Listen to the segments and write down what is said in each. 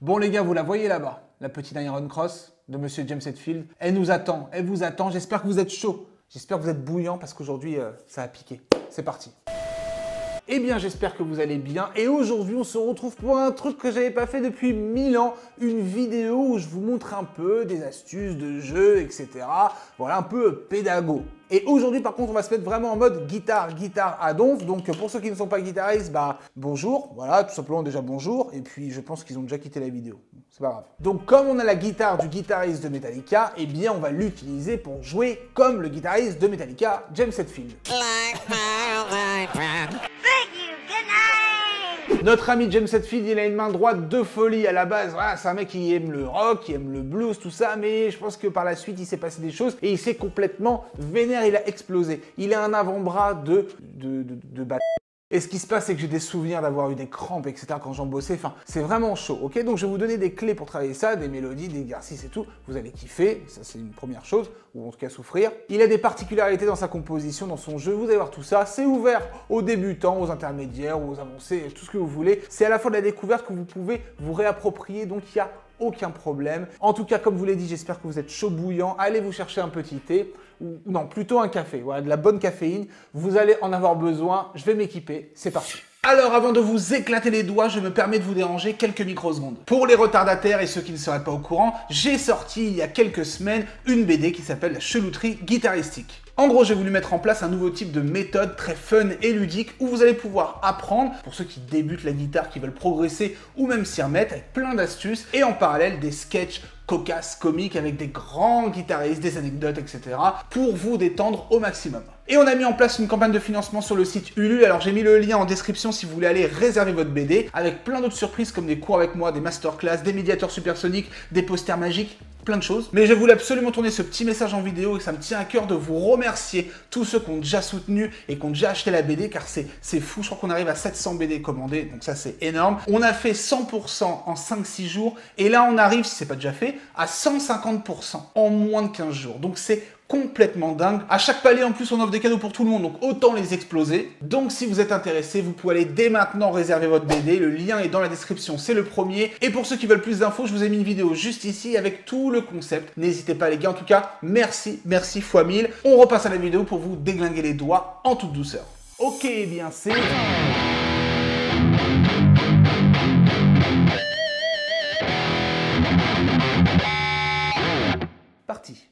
Bon les gars, vous la voyez là-bas, la petite Iron Cross de Monsieur James Hetfield. Elle nous attend, elle vous attend. J'espère que vous êtes chaud. J'espère que vous êtes bouillant parce qu'aujourd'hui, ça a piqué. C'est parti. Eh bien, j'espère que vous allez bien. Et aujourd'hui, on se retrouve pour un truc que j'avais pas fait depuis 1000 ans. Une vidéo où je vous montre un peu des astuces de jeu, etc. Voilà, un peu pédago. Et aujourd'hui, par contre, on va se mettre vraiment en mode guitare à donf. Donc, pour ceux qui ne sont pas guitaristes, bah, bonjour. Voilà, tout simplement déjà bonjour. Et puis, je pense qu'ils ont déjà quitté la vidéo. C'est pas grave. Donc, comme on a la guitare du guitariste de Metallica, eh bien, on va l'utiliser pour jouer comme le guitariste de Metallica, James Hetfield. Notre ami James Hetfield, il a une main droite de folie à la base. Voilà, c'est un mec qui aime le rock, qui aime le blues, tout ça, mais je pense que par la suite, il s'est passé des choses et il s'est complètement vénère, il a explosé. Il a un avant-bras de bâtard. Et ce qui se passe, c'est que j'ai des souvenirs d'avoir eu des crampes, etc. quand j'en bossais. Enfin, c'est vraiment chaud, ok? Donc, je vais vous donner des clés pour travailler ça, des mélodies, des exercices et tout. Vous allez kiffer, ça c'est une première chose, ou en tout cas souffrir. Il a des particularités dans sa composition, dans son jeu. Vous allez voir tout ça. C'est ouvert aux débutants, aux intermédiaires, aux avancés, tout ce que vous voulez. C'est à la fois de la découverte que vous pouvez vous réapproprier. Donc, il y a aucun problème. En tout cas, comme je vous l'ai dit, j'espère que vous êtes chaud bouillant. Allez vous chercher un petit thé, ou non, plutôt un café. Voilà, de la bonne caféine. Vous allez en avoir besoin. Je vais m'équiper. C'est parti. Alors, avant de vous éclater les doigts, je me permets de vous déranger quelques microsecondes. Pour les retardataires et ceux qui ne seraient pas au courant, j'ai sorti il y a quelques semaines une BD qui s'appelle La Chelouterie guitaristique. En gros, j'ai voulu mettre en place un nouveau type de méthode très fun et ludique où vous allez pouvoir apprendre, pour ceux qui débutent la guitare, qui veulent progresser ou même s'y remettre, avec plein d'astuces et en parallèle des sketchs cocasses, comiques avec des grands guitaristes, des anecdotes, etc. pour vous détendre au maximum. Et on a mis en place une campagne de financement sur le site Ulule, alors j'ai mis le lien en description si vous voulez aller réserver votre BD, avec plein d'autres surprises comme des cours avec moi, des masterclass, des médiateurs supersoniques, des posters magiques, plein de choses. Mais je voulais absolument tourner ce petit message en vidéo et ça me tient à cœur de vous remercier tous ceux qui ont déjà soutenu et qui ont déjà acheté la BD car c'est fou, je crois qu'on arrive à 700 BD commandées, donc ça c'est énorme. On a fait 100% en 5-6 jours et là on arrive, si c'est pas déjà fait, à 150% en moins de 15 jours. Donc c'est complètement dingue. À chaque palier, en plus, on offre des cadeaux pour tout le monde, donc autant les exploser. Donc, si vous êtes intéressé, vous pouvez aller dès maintenant réserver votre BD. Le lien est dans la description, c'est le premier. Et pour ceux qui veulent plus d'infos, je vous ai mis une vidéo juste ici avec tout le concept. N'hésitez pas, les gars. En tout cas, merci fois 1000. On repasse à la vidéo pour vous déglinguer les doigts en toute douceur. Ok, eh bien, c'est parti.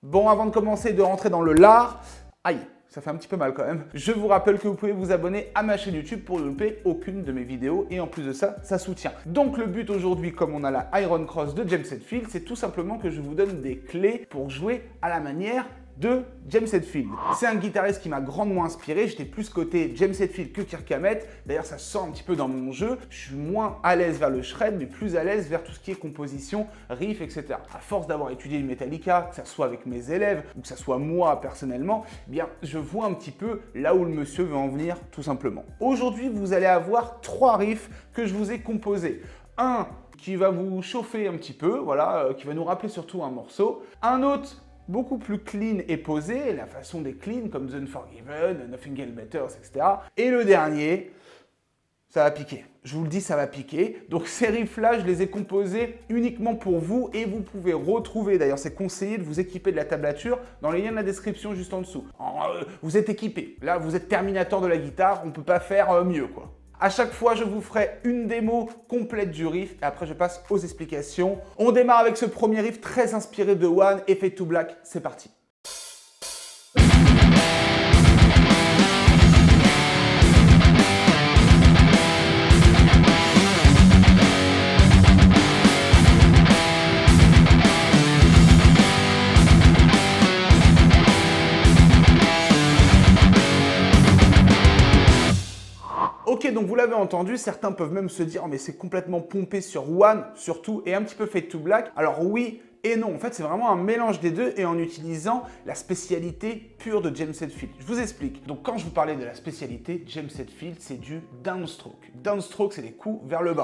Bon, avant de commencer de rentrer dans le lard, aïe, ça fait un petit peu mal quand même. Je vous rappelle que vous pouvez vous abonner à ma chaîne YouTube pour ne louper aucune de mes vidéos et en plus de ça, ça soutient. Donc le but aujourd'hui, comme on a la Iron Cross de James Hetfield, c'est tout simplement que je vous donne des clés pour jouer à la manière de James Hetfield. C'est un guitariste qui m'a grandement inspiré, j'étais plus côté James Hetfield que Kirk Hammett, d'ailleurs ça sort un petit peu dans mon jeu, je suis moins à l'aise vers le shred, mais plus à l'aise vers tout ce qui est composition, riff, etc. À force d'avoir étudié le Metallica, que ça soit avec mes élèves, ou que ça soit moi personnellement, eh bien je vois un petit peu là où le monsieur veut en venir, tout simplement. Aujourd'hui, vous allez avoir 3 riffs que je vous ai composés. Un qui va vous chauffer un petit peu, voilà, qui va nous rappeler surtout un morceau. Un autre beaucoup plus clean et posé, la façon des clean comme The Unforgiven, Nothing Else Matters, etc. Et le dernier, ça va piquer. Je vous le dis, ça va piquer. Donc ces riffs-là, je les ai composés uniquement pour vous et vous pouvez retrouver, d'ailleurs c'est conseillé de vous équiper de la tablature dans les liens de la description juste en dessous. Alors, vous êtes équipé. Là, vous êtes Terminator de la guitare, on ne peut pas faire mieux, quoi. À chaque fois, je vous ferai une démo complète du riff et après je passe aux explications. On démarre avec ce premier riff très inspiré de One et Fade to Black. C'est parti. Ok, donc vous l'avez entendu, certains peuvent même se dire oh, mais c'est complètement pompé sur One, surtout, et un petit peu Fade to Black. Alors oui et non, en fait c'est vraiment un mélange des deux et en utilisant la spécialité pure de James Hetfield. Je vous explique. Donc quand je vous parlais de la spécialité, James Hetfield c'est du downstroke. Downstroke c'est des coups vers le bas.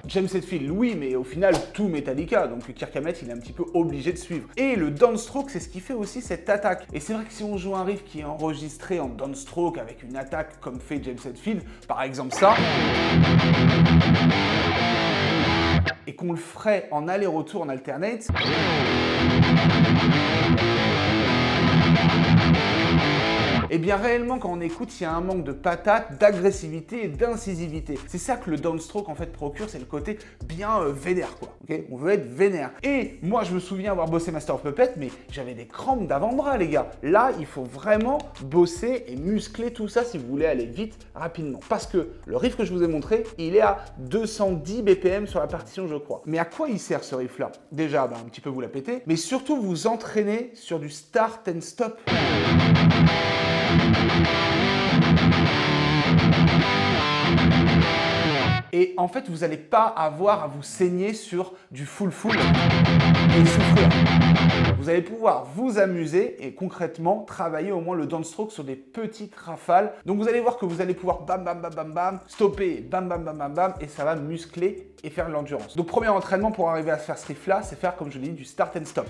James James Hetfield, oui, mais au final, tout Metallica, donc Kirk Hammett, il est un petit peu obligé de suivre. Et le downstroke, c'est ce qui fait aussi cette attaque. Et c'est vrai que si on joue un riff qui est enregistré en downstroke avec une attaque comme fait James Hetfield, par exemple ça, et qu'on le ferait en aller-retour en alternate, et bien réellement quand on écoute, il y a un manque de patate, d'agressivité et d'incisivité. C'est ça que le downstroke en fait procure, c'est le côté bien vénère quoi. Okay, on veut être vénère. Et moi je me souviens avoir bossé Master of Puppets, mais j'avais des crampes d'avant-bras les gars. Là il faut vraiment bosser et muscler tout ça si vous voulez aller vite, rapidement. Parce que le riff que je vous ai montré, il est à 210 BPM sur la partition je crois. Mais à quoi il sert ce riff là? Déjà un petit peu vous la péter, mais surtout vous entraîner sur du start and stop. Et en fait, vous n'allez pas avoir à vous saigner sur du full et souffrir. Vous allez pouvoir vous amuser et concrètement travailler au moins le downstroke sur des petites rafales. Donc vous allez voir que vous allez pouvoir bam bam bam bam bam, stopper, bam bam bam bam bam, et ça va muscler et faire de l'endurance. Donc premier entraînement pour arriver à faire ce riff là, c'est faire comme je l'ai dit du start and stop.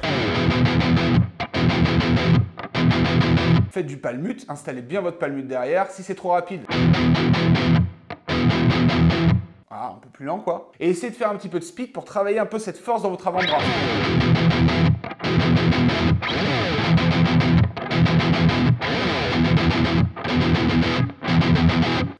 Faites du palmute, installez bien votre palmute derrière. Si c'est trop rapide, un peu plus lent quoi. Et essayez de faire un petit peu de speed pour travailler un peu cette force dans votre avant-bras.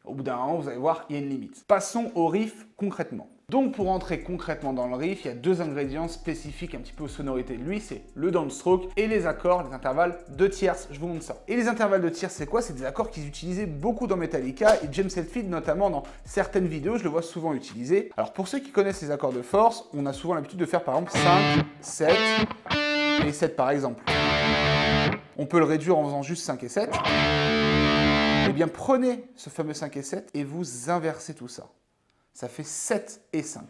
Au bout d'un moment, vous allez voir, il y a une limite. Passons au riff concrètement. Donc pour entrer concrètement dans le riff, il y a deux ingrédients spécifiques un petit peu aux sonorités de lui, c'est le downstroke et les accords, les intervalles de tierces. Je vous montre ça. Et les intervalles de tierces, c'est quoi? C'est des accords qu'ils utilisaient beaucoup dans Metallica et James Hetfield notamment dans certaines vidéos, je le vois souvent utiliser. Alors pour ceux qui connaissent les accords de force, on a souvent l'habitude de faire par exemple 5, 7 et 7 par exemple. On peut le réduire en faisant juste 5 et 7. Eh bien prenez ce fameux 5 et 7 et vous inversez tout ça. Ça fait 7 et 5.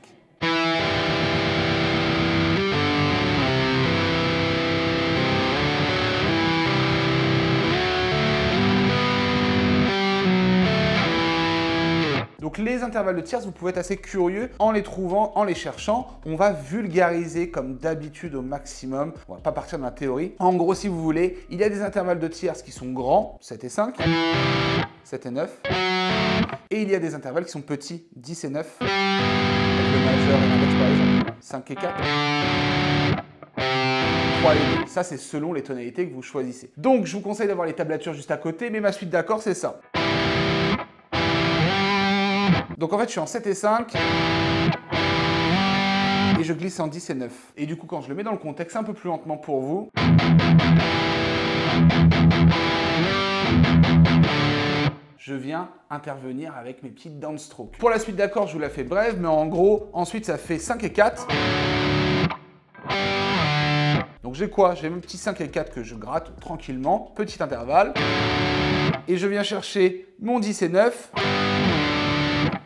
Donc les intervalles de tierces, vous pouvez être assez curieux en les trouvant, en les cherchant. On va vulgariser comme d'habitude au maximum. On va pas partir de la théorie. En gros, si vous voulez, il y a des intervalles de tierces qui sont grands, 7 et 5, 7 et 9. Et il y a des intervalles qui sont petits, 10 et 9. Avec le majeur et l'index par exemple, 5 et 4. 3 et 2. Ça, c'est selon les tonalités que vous choisissez. Donc, je vous conseille d'avoir les tablatures juste à côté, mais ma suite d'accords, c'est ça. Donc en fait, je suis en 7 et 5 et je glisse en 10 et 9. Et du coup, quand je le mets dans le contexte un peu plus lentement pour vous, je viens intervenir avec mes petites downstrokes. Pour la suite d'accords, je vous la fais brève, mais en gros, ensuite, ça fait 5 et 4. Donc j'ai quoi? J'ai mon petit 5 et 4 que je gratte tranquillement, petit intervalle. Et je viens chercher mon 10 et 9.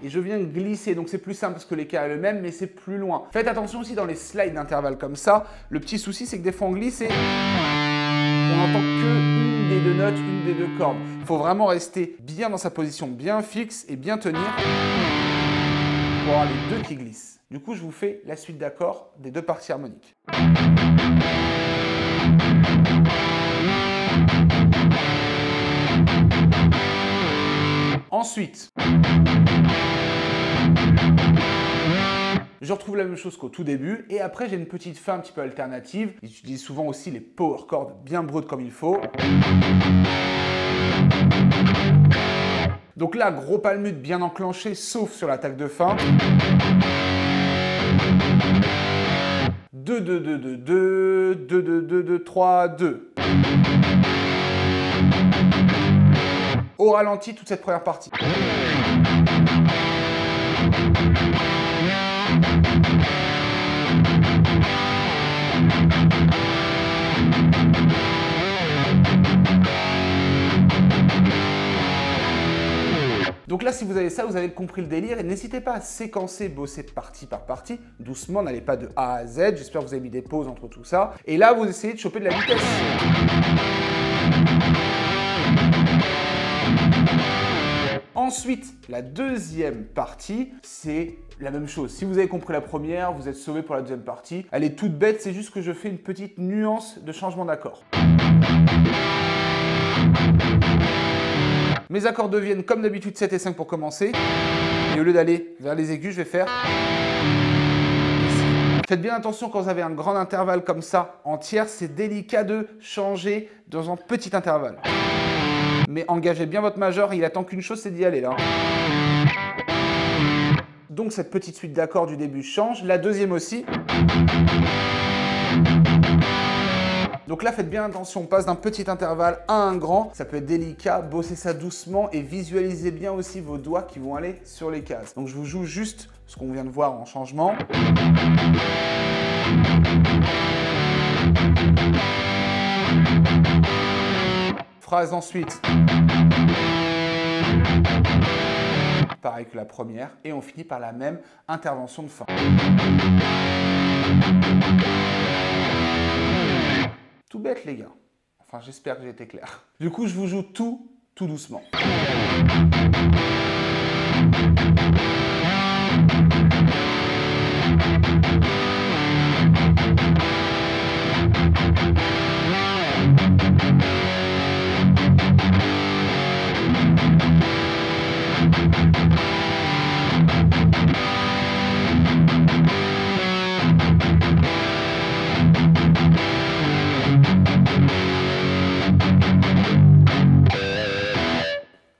Et je viens glisser, donc c'est plus simple parce que l'écart est le même, mais c'est plus loin. Faites attention aussi dans les slides d'intervalles comme ça. Le petit souci, c'est que des fois on glisse et on n'entend qu'une des deux notes, une des deux cordes. Il faut vraiment rester bien dans sa position, bien fixe et bien tenir pour avoir les deux qui glissent. Du coup, je vous fais la suite d'accords des deux parties harmoniques. Ensuite, je retrouve la même chose qu'au tout début et après j'ai une petite fin un petit peu alternative. J'utilise souvent aussi les power chords bien brutes comme il faut. Donc là, gros palmute bien enclenché sauf sur l'attaque de fin. 2, 2, 2, 2, 2, 2, 2, 2, 2, 3, 2. Au ralenti toute cette première partie. Donc là, si vous avez ça, vous avez compris le délire et n'hésitez pas à séquencer, bosser partie par partie, doucement, n'allez pas de A à Z, j'espère que vous avez mis des pauses entre tout ça. Et là, vous essayez de choper de la vitesse. Ensuite, la deuxième partie, c'est la même chose. Si vous avez compris la première, vous êtes sauvé pour la deuxième partie. Elle est toute bête, c'est juste que je fais une petite nuance de changement d'accord. Mes accords deviennent comme d'habitude 7 et 5 pour commencer. Et au lieu d'aller vers les aigus, je vais faire... Faites bien attention quand vous avez un grand intervalle comme ça en tierce, c'est délicat de changer dans un petit intervalle. Mais engagez bien votre majeur, il attend qu'une chose, c'est d'y aller là. Donc cette petite suite d'accords du début change, la deuxième aussi. Donc là, faites bien attention, on passe d'un petit intervalle à un grand. Ça peut être délicat, bossez ça doucement et visualisez bien aussi vos doigts qui vont aller sur les cases. Donc je vous joue juste ce qu'on vient de voir en changement. Phrase ensuite. Pareil que la première. Et on finit par la même intervention de fin. Tout bête les gars. Enfin j'espère que j'ai été clair. Du coup je vous joue tout doucement.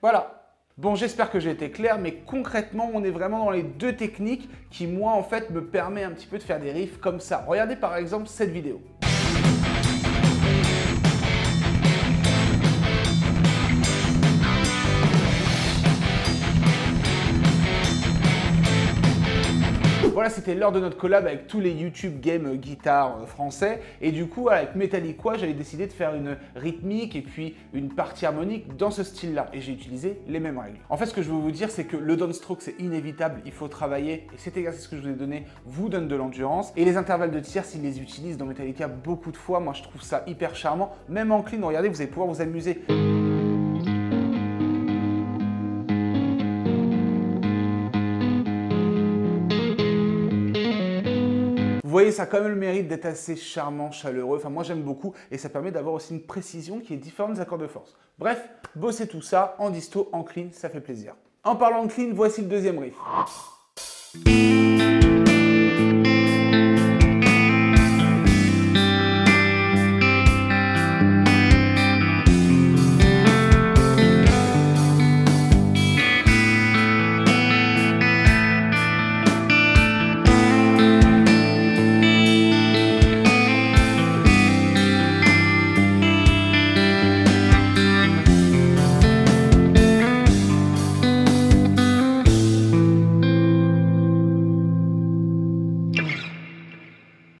Voilà. Bon, j'espère que j'ai été clair, mais concrètement, on est vraiment dans les deux techniques qui, moi, en fait, me permet un petit peu de faire des riffs comme ça. Regardez par exemple cette vidéo. Voilà, c'était l'heure de notre collab avec tous les YouTube Game guitares français. Et du coup, avec Metallica, j'avais décidé de faire une rythmique et puis une partie harmonique dans ce style-là. Et j'ai utilisé les mêmes règles. En fait, ce que je veux vous dire, c'est que le downstroke, c'est inévitable. Il faut travailler. Et cet exercice que je vous ai donné vous donne de l'endurance. Et les intervalles de tierce, ils les utilisent dans Metallica beaucoup de fois. Moi, je trouve ça hyper charmant. Même en clean, regardez, vous allez pouvoir vous amuser. Vous voyez, ça a quand même le mérite d'être assez charmant, chaleureux. Enfin, moi, j'aime beaucoup et ça permet d'avoir aussi une précision qui est différente des accords de force. Bref, bossez tout ça en disto, en clean, ça fait plaisir. En parlant de clean, voici le deuxième riff.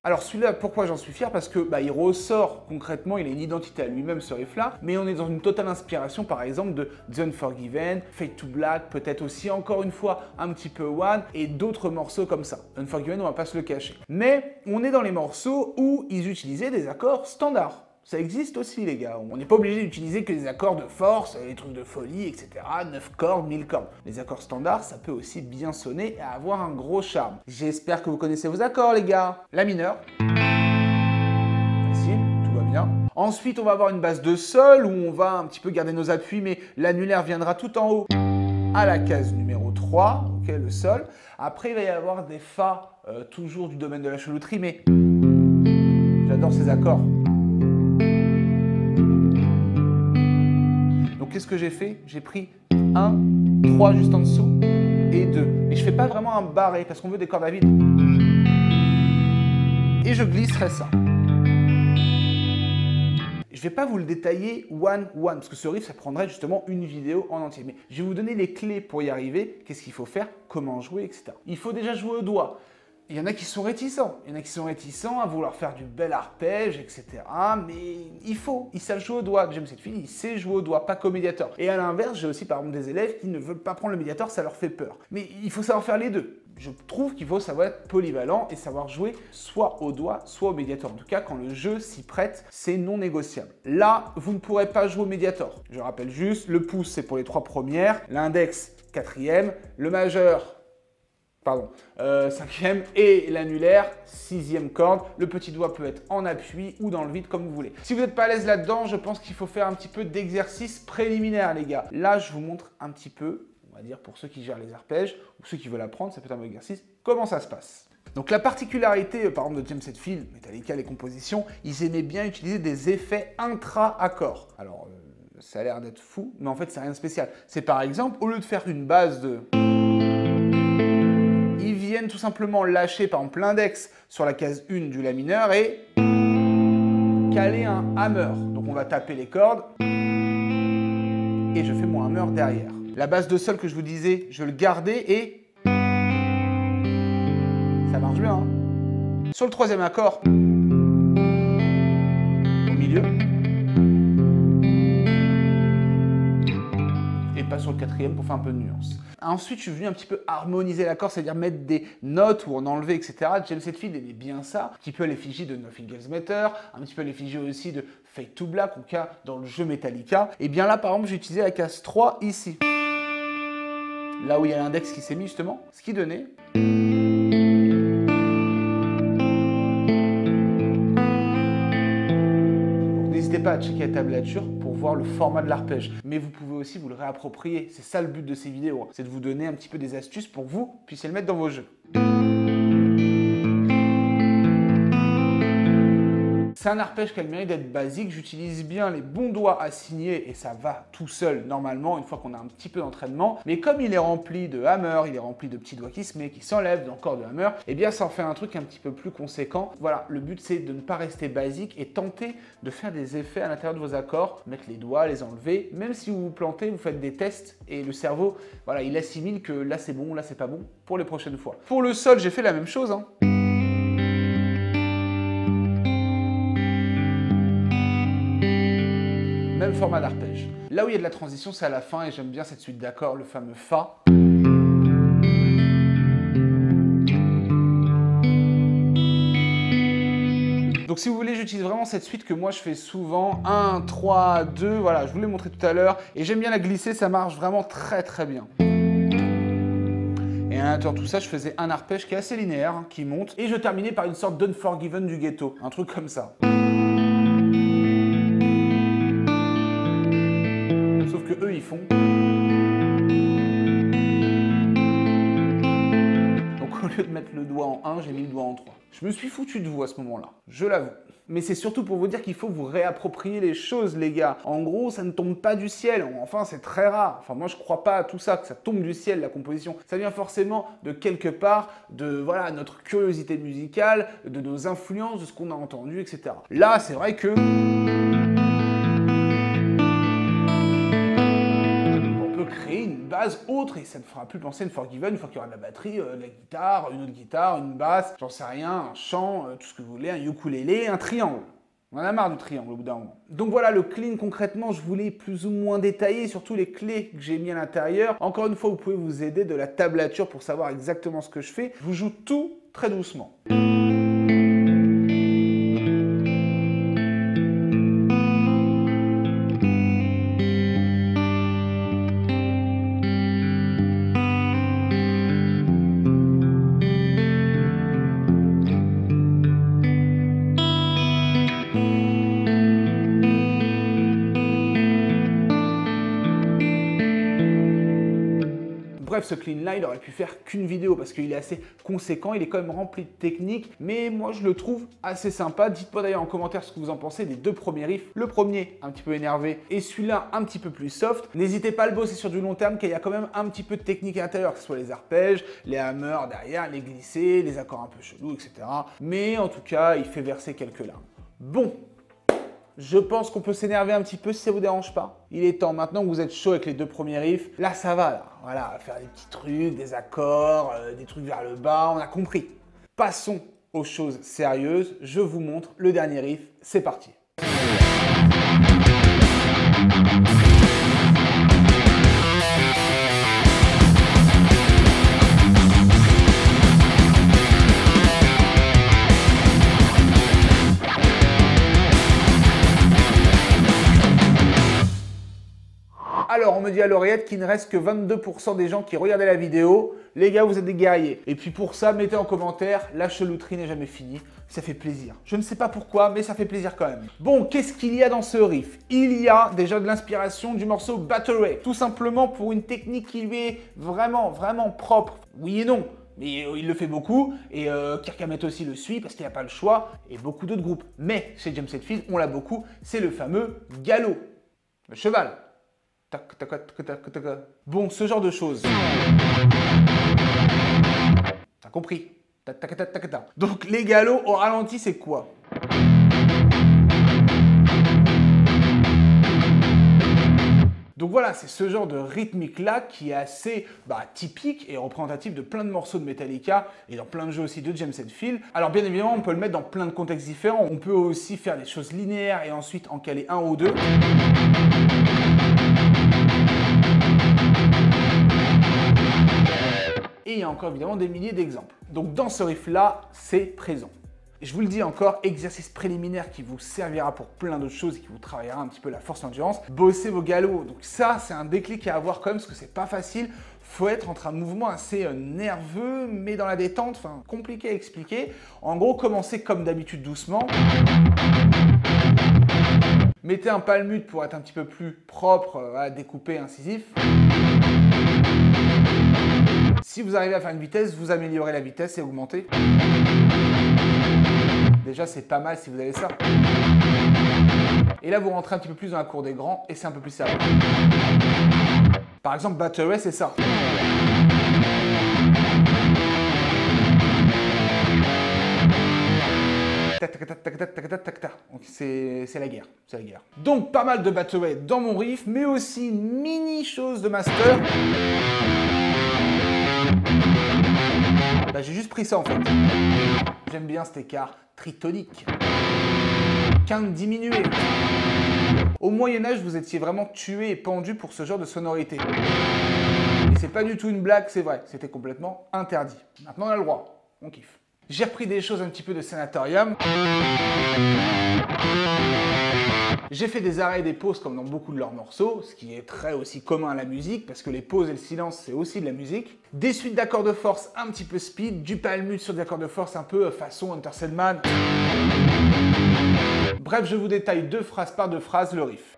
Alors celui-là, pourquoi j'en suis fier? Parce que il ressort concrètement, il a une identité à lui-même ce riff-là, mais on est dans une totale inspiration par exemple de The Unforgiven, Fade to Black, peut-être aussi encore une fois un petit peu One et d'autres morceaux comme ça. Unforgiven, on va pas se le cacher. Mais on est dans les morceaux où ils utilisaient des accords standards. Ça existe aussi les gars, on n'est pas obligé d'utiliser que des accords de force, les trucs de folie, etc. 9 cordes, 1000 cordes. Les accords standards, ça peut aussi bien sonner et avoir un gros charme. J'espère que vous connaissez vos accords les gars. La mineure. Facile, tout va bien. Ensuite, on va avoir une base de sol où on va un petit peu garder nos appuis, mais l'annulaire viendra tout en haut à la case numéro 3, ok, le sol. Après, il va y avoir des fa, toujours du domaine de la chelouterie, mais j'adore ces accords. Donc qu'est-ce que j'ai fait? J'ai pris 1, 3 juste en dessous et 2. Et je fais pas vraiment un barré parce qu'on veut des cordes à vide. Et je glisserai ça. Je vais pas vous le détailler one parce que ce riff ça prendrait justement une vidéo en entier. Mais je vais vous donner les clés pour y arriver, qu'est-ce qu'il faut faire, comment jouer, etc. Il faut déjà jouer au doigt. il y en a qui sont réticents. Il y en a qui sont réticents à vouloir faire du bel arpège, etc. Mais ils savent jouer au doigt. James Hetfield, il sait jouer au doigt, pas qu'au médiator. Et à l'inverse, j'ai aussi par exemple des élèves qui ne veulent pas prendre le médiator, ça leur fait peur. Mais il faut savoir faire les deux. Je trouve qu'il faut savoir être polyvalent et savoir jouer soit au doigt, soit au médiator. En tout cas, quand le jeu s'y prête, c'est non négociable. Là, vous ne pourrez pas jouer au médiator. Je rappelle juste, le pouce, c'est pour les 3 premières, l'index, 4e, le majeur, pardon, 5e et l'annulaire, 6e corde. Le petit doigt peut être en appui ou dans le vide comme vous voulez. Si vous n'êtes pas à l'aise là-dedans, je pense qu'il faut faire un petit peu d'exercice préliminaire, les gars. Là, je vous montre un petit peu, on va dire pour ceux qui gèrent les arpèges ou ceux qui veulent apprendre, ça peut être un bon exercice, comment ça se passe. Donc la particularité, par exemple, de James Hetfield, Metallica, les compositions, ils aimaient bien utiliser des effets intra-accords. Alors, ça a l'air d'être fou, mais en fait, c'est rien de spécial. C'est par exemple, au lieu de faire une base de... Ils viennent tout simplement lâcher, par exemple, l'index sur la case 1 du La mineur et caler un hammer. Donc on va taper les cordes et je fais mon hammer derrière. La base de sol que je vous disais, je le gardais et ça marche bien. Hein. Sur le 3e accord, au milieu, et pas sur le 4e pour faire un peu de nuance. Ensuite, je suis venu un petit peu harmoniser l'accord, c'est-à-dire mettre des notes ou en enlever, etc. James Hetfield aimait bien ça, un petit peu à l'effigie de Nothing Else Matters, un petit peu à l'effigie aussi de Fade to Black, en tout cas dans le jeu Metallica. Et bien là, par exemple, j'ai utilisé la case 3 ici. Là où il y a l'index qui s'est mis justement, ce qui donnait... N'hésitez pas à checker la tablature pour voir le format de l'arpège. Mais vous pouvez aussi vous le réapproprier. C'est ça le but de ces vidéos. C'est de vous donner un petit peu des astuces pour que vous puissiez le mettre dans vos jeux. C'est un arpège qui a le mérite d'être basique. J'utilise bien les bons doigts assignés et ça va tout seul normalement une fois qu'on a un petit peu d'entraînement. Mais comme il est rempli de hammer, il est rempli de petits doigts qui se mettent, qui s'enlèvent, d'encore de hammer, et bien ça en fait un truc un petit peu plus conséquent. Voilà, le but c'est de ne pas rester basique et tenter de faire des effets à l'intérieur de vos accords, mettre les doigts, les enlever. Même si vous vous plantez, vous faites des tests et le cerveau, voilà, il assimile que là c'est bon, là c'est pas bon pour les prochaines fois. Pour le sol, j'ai fait la même chose. Hein. Même format d'arpège. Là où il y a de la transition, c'est à la fin et j'aime bien cette suite d'accords, le fameux Fa. Donc si vous voulez, j'utilise vraiment cette suite que moi je fais souvent. 1, 3, 2, voilà, je vous l'ai montré tout à l'heure. Et j'aime bien la glisser, ça marche vraiment très très bien. Et à l'intérieur de tout ça, je faisais un arpège qui est assez linéaire, hein, qui monte. Et je terminais par une sorte d'Unforgiven du ghetto, un truc comme ça. Sauf que eux, ils font. Donc au lieu de mettre le doigt en 1, j'ai mis le doigt en 3. Je me suis foutu de vous à ce moment-là, je l'avoue. Mais c'est surtout pour vous dire qu'il faut vous réapproprier les choses, les gars. En gros, ça ne tombe pas du ciel. Enfin, c'est très rare. Enfin, moi, je crois pas à tout ça, que ça tombe du ciel, la composition. Ça vient forcément de quelque part, de voilà, notre curiosité musicale, de nos influences, de ce qu'on a entendu, etc. Là, c'est vrai que... créer une base autre et ça ne fera plus penser à une Forgiven une fois qu'il y aura de la batterie, de la guitare, une autre guitare, une basse, j'en sais rien, un chant, tout ce que vous voulez, un ukulélé, un triangle. On en a marre du triangle au bout d'un moment. Donc voilà, le clean concrètement, je voulais plus ou moins détailler, surtout les clés que j'ai mis à l'intérieur. Encore une fois, vous pouvez vous aider de la tablature pour savoir exactement ce que je fais. Je vous joue tout très doucement. Bref, ce clean là, il aurait pu faire qu'une vidéo parce qu'il est assez conséquent, il est quand même rempli de techniques, mais moi je le trouve assez sympa. Dites-moi d'ailleurs en commentaire ce que vous en pensez des deux premiers riffs. Le premier, un petit peu énervé, et celui-là, un petit peu plus soft. N'hésitez pas à le bosser sur du long terme, car il y a quand même un petit peu de technique à l'intérieur, que ce soit les arpèges, les hammers derrière, les glissés, les accords un peu chelous, etc. Mais en tout cas, il fait verser quelques larmes. Bon. Je pense qu'on peut s'énerver un petit peu si ça vous dérange pas. Il est temps, maintenant que vous êtes chaud avec les deux premiers riffs, là ça va, là. Voilà, faire des petits trucs, des accords, des trucs vers le bas, on a compris. Passons aux choses sérieuses, je vous montre le dernier riff, c'est parti. Alors, on me dit à l'oreillette qu'il ne reste que 22% des gens qui regardaient la vidéo. Les gars, vous êtes des guerriers. Et puis pour ça, mettez en commentaire, la chelouterie n'est jamais finie. Ça fait plaisir. Je ne sais pas pourquoi, mais ça fait plaisir quand même. Bon, qu'est-ce qu'il y a dans ce riff? Il y a déjà de l'inspiration du morceau Battery. Tout simplement pour une technique qui lui est vraiment propre. Oui et non. Mais il le fait beaucoup, et Kirk Hammett aussi le suit parce qu'il n'a pas le choix, et beaucoup d'autres groupes. Mais chez James Hetfield, on l'a beaucoup, c'est le fameux galop. Le cheval. Tac, tac, tac, tac, tac. Bon, ce genre de choses. T'as compris? Tac, tac, tac, tac, tac. Donc les galops au ralenti, c'est quoi? Donc voilà, c'est ce genre de rythmique-là qui est assez typique et représentatif de plein de morceaux de Metallica et dans plein de jeux aussi de James Hetfield. Alors bien évidemment, on peut le mettre dans plein de contextes différents. On peut aussi faire des choses linéaires et ensuite en caler un ou deux. Et il y a encore évidemment des milliers d'exemples. Donc dans ce riff-là, c'est présent. Et je vous le dis encore, exercice préliminaire qui vous servira pour plein d'autres choses et qui vous travaillera un petit peu la force et l'endurance. Bossez vos galops. Donc ça, c'est un déclic à avoir quand même parce que c'est pas facile. Faut être entre un mouvement assez nerveux, mais dans la détente, enfin compliqué à expliquer. En gros, commencez comme d'habitude doucement. Mettez un palmute pour être un petit peu plus propre, à découper, incisif. Si vous arrivez à faire une vitesse, vous améliorez la vitesse et augmentez. Déjà, c'est pas mal si vous avez ça. Et là, vous rentrez un petit peu plus dans la cour des grands et c'est un peu plus sérieux. Par exemple, Battery, c'est ça. Donc c'est la guerre, c'est la guerre. Donc pas mal de Battery dans mon riff, mais aussi une mini chose de master. J'ai juste pris ça en fait. J'aime bien cet écart tritonique. Quinte diminuée. Au Moyen-Âge, vous étiez vraiment tué et pendu pour ce genre de sonorité. Et c'est pas du tout une blague, c'est vrai. C'était complètement interdit. Maintenant, on a le droit. On kiffe. J'ai repris des choses un petit peu de Sanatorium. J'ai fait des arrêts et des pauses comme dans beaucoup de leurs morceaux, ce qui est très aussi commun à la musique, parce que les pauses et le silence, c'est aussi de la musique. Des suites d'accords de force un petit peu speed, du palmute sur des accords de force un peu façon Enter Sandman. Bref, je vous détaille deux phrases par deux phrases le riff.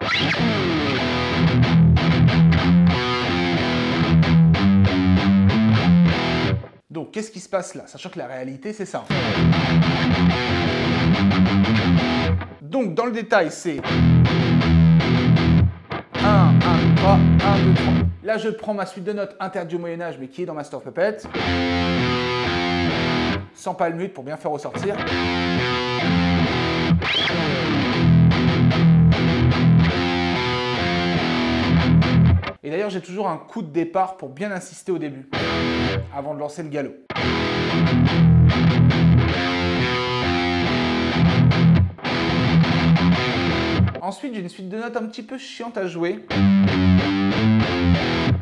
Donc, qu'est-ce qui se passe là? Sachant que la réalité, c'est ça. Donc, dans le détail, c'est 1, 1, 3, 1, 2, 3. Là, je prends ma suite de notes interdite au Moyen-Âge, mais qui est dans Master of Puppets. Sans palmute pour bien faire ressortir. Et d'ailleurs, j'ai toujours un coup de départ pour bien insister au début, avant de lancer le galop. Ensuite, j'ai une suite de notes un petit peu chiante à jouer,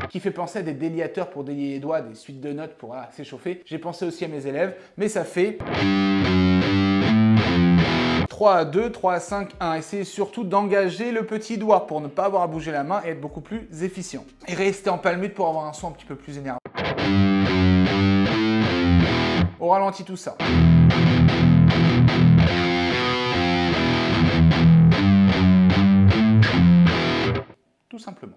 qui fait penser à des déliateurs pour délier les doigts, des suites de notes pour s'échauffer. J'ai pensé aussi à mes élèves, mais ça fait 3 à 2, 3 à 5, 1. Essayez surtout d'engager le petit doigt pour ne pas avoir à bouger la main et être beaucoup plus efficient. Et restez en palmute pour avoir un son un petit peu plus énervé. Au ralenti tout ça. Tout simplement.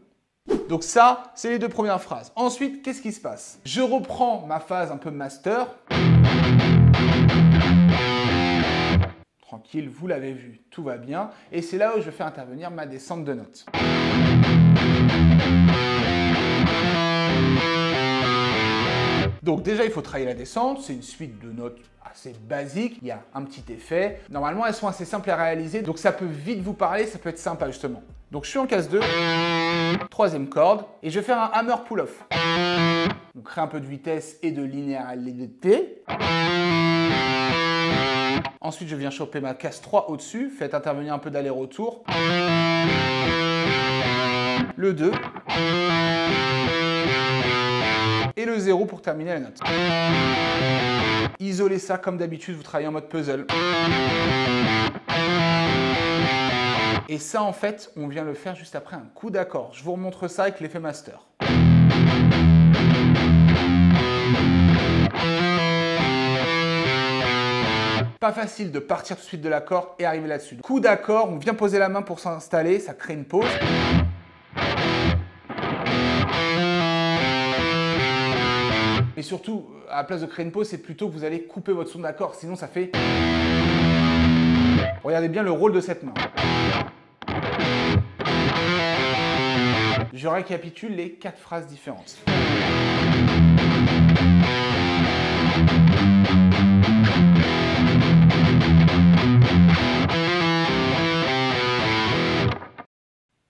Donc ça, c'est les deux premières phrases. Ensuite, qu'est-ce qui se passe? Je reprends ma phase un peu master. Tranquille, vous l'avez vu, tout va bien. Et c'est là où je fais intervenir ma descente de notes. Donc déjà, il faut travailler la descente. C'est une suite de notes assez basique. Il y a un petit effet. Normalement, elles sont assez simples à réaliser. Donc ça peut vite vous parler, ça peut être sympa justement. Donc je suis en case 2, troisième corde, et je vais faire un hammer pull-off. On crée un peu de vitesse et de linéarité. Ensuite, je viens choper ma case 3 au-dessus, faites intervenir un peu d'aller-retour. Le 2. Et le 0 pour terminer la note. Isolez ça comme d'habitude, vous travaillez en mode puzzle. Et ça, en fait, on vient le faire juste après un coup d'accord. Je vous remontre ça avec l'effet master. Pas facile de partir tout de suite de l'accord et arriver là-dessus. Coup d'accord, on vient poser la main pour s'installer, ça crée une pause. Et surtout, à la place de créer une pause, c'est plutôt que vous allez couper votre son d'accord, sinon ça fait... Regardez bien le rôle de cette main. Je récapitule les 4 phrases différentes.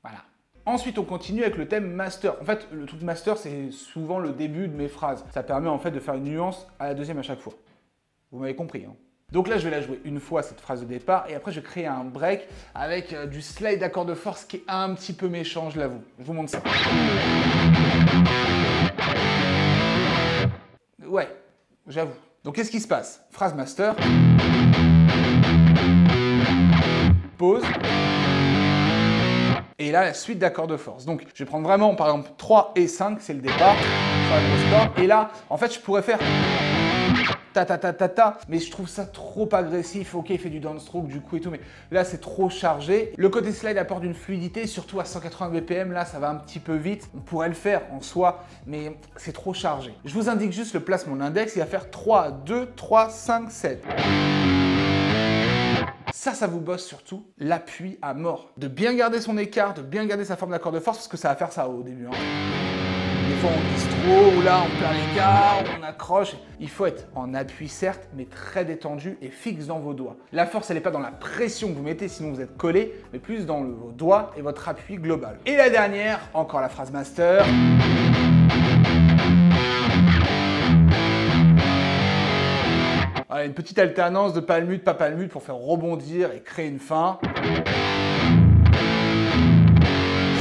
Voilà. Ensuite, on continue avec le thème master. En fait, le truc master, c'est souvent le début de mes phrases. Ça permet en fait de faire une nuance à la deuxième à chaque fois. Vous m'avez compris, hein? Donc là, je vais la jouer une fois, cette phrase de départ, et après, je vais créer un break avec du slide d'accord de force qui est un petit peu méchant, je l'avoue. Je vous montre ça. Ouais, j'avoue. Donc, qu'est-ce qui se passe? Phrase master. Pause. Et là, la suite d'accords de force. Donc, je vais prendre vraiment, par exemple, 3 et 5, c'est le départ. Et là, en fait, je pourrais faire... ta, mais je trouve ça trop agressif. Ok, il fait du downstroke du coup et tout, mais là c'est trop chargé. Le côté slide apporte une fluidité, surtout à 180 BPM, là ça va un petit peu vite. On pourrait le faire en soi, mais c'est trop chargé. Je vous indique juste le placement de l'index, il va faire 3, 2, 3, 5, 7. Ça vous bosse surtout l'appui à mort. De bien garder son écart, de bien garder sa forme d'accord de force, parce que ça va faire ça au début. Hein. Des fois on glisse trop, ou là on perd l'écart, on accroche. Il faut être en appui certes, mais très détendu et fixe dans vos doigts. La force, elle n'est pas dans la pression que vous mettez, sinon vous êtes collé, mais plus dans vos doigts et votre appui global. Et la dernière, encore la phrase master. Voilà, une petite alternance de palmute, pas palmute pour faire rebondir et créer une fin.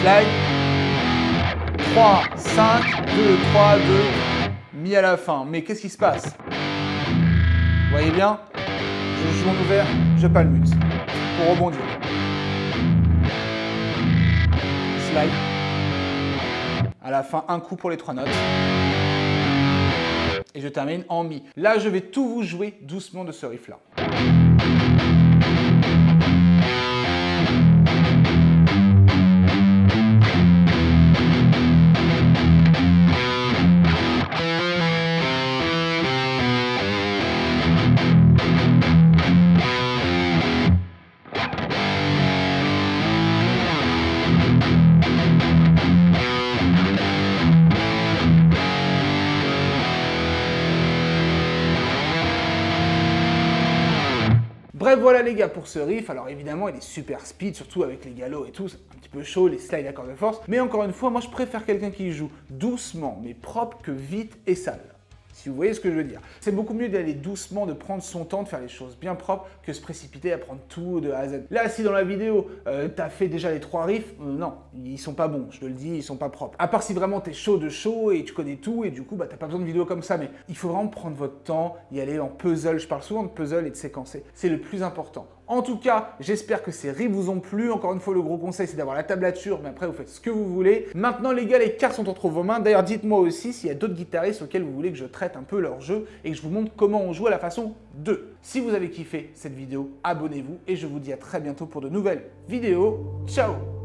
Slide. 3, 5, 2, 3, 2, mis à la fin. Mais qu'est-ce qui se passe? Vous voyez bien? Je joue en ouvert, je palmute pour rebondir. Slide. À la fin, un coup pour les 3 notes. Et je termine en mi. Là, je vais tout vous jouer doucement de ce riff-là. Bref, voilà les gars pour ce riff. Alors évidemment, il est super speed, surtout avec les galops et tout. C'est un petit peu chaud, les slides d'accords de force. Mais encore une fois, moi je préfère quelqu'un qui joue doucement, mais propre que vite et sale. Si vous voyez ce que je veux dire. C'est beaucoup mieux d'aller doucement, de prendre son temps, de faire les choses bien propres, que se précipiter à prendre tout de A à Z. Là, si dans la vidéo, t'as fait déjà les 3 riffs, non, ils sont pas bons, je te le dis, ils sont pas propres. À part si vraiment t'es chaud de chaud et tu connais tout, et du coup, bah, t'as pas besoin de vidéos comme ça, mais il faut vraiment prendre votre temps, y aller en puzzle. Je parle souvent de puzzle et de séquencer. C'est le plus important. En tout cas, j'espère que ces riffs vous ont plu. Encore une fois, le gros conseil, c'est d'avoir la tablature, mais après, vous faites ce que vous voulez. Maintenant, les gars, les cartes sont entre vos mains. D'ailleurs, dites-moi aussi s'il y a d'autres guitaristes auxquels vous voulez que je traite un peu leur jeu et que je vous montre comment on joue à la façon 2. Si vous avez kiffé cette vidéo, abonnez-vous et je vous dis à très bientôt pour de nouvelles vidéos. Ciao!